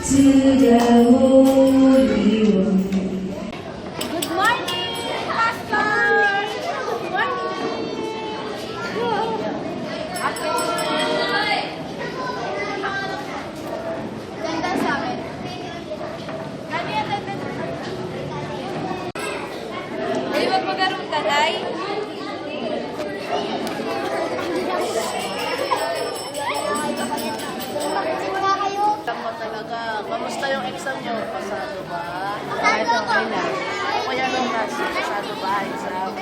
to the Holy One. Good morning, Pastor! Good morning! Ganda sa amin. Kami ang ganda. Ay, wag mag-arong tanay. Mo talaga. Kamusta yung exam nyo? Pasado ba? Pasado ko. Okay lang. O kaya nung kasi, pasado ba exam?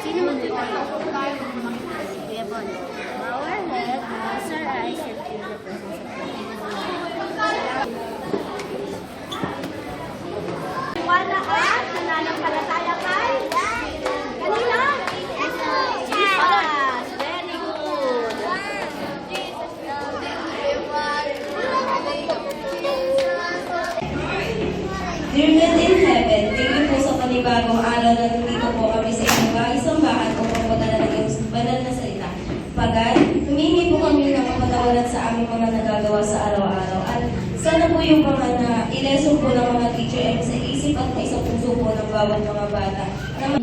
Sino mag-ito? Kuya Bon. Bow our head, close our eyes, and feel the presence of God. Wala ka? Nananampalataya kay? Kanina? Jesus! Very good! Dear God in heaven, thank you po sa panibagong araw na nandito po kami sa inyong bahay-sambahan upang padala ng iyong banal na salita. Pagkat, humingi po kami ng kapatawaran sa aming mga nagagawa sa araw-araw. At sana po yung mga na ilesong po ng mga teacher ay sa isip at sa puso po ng bawat mga bata na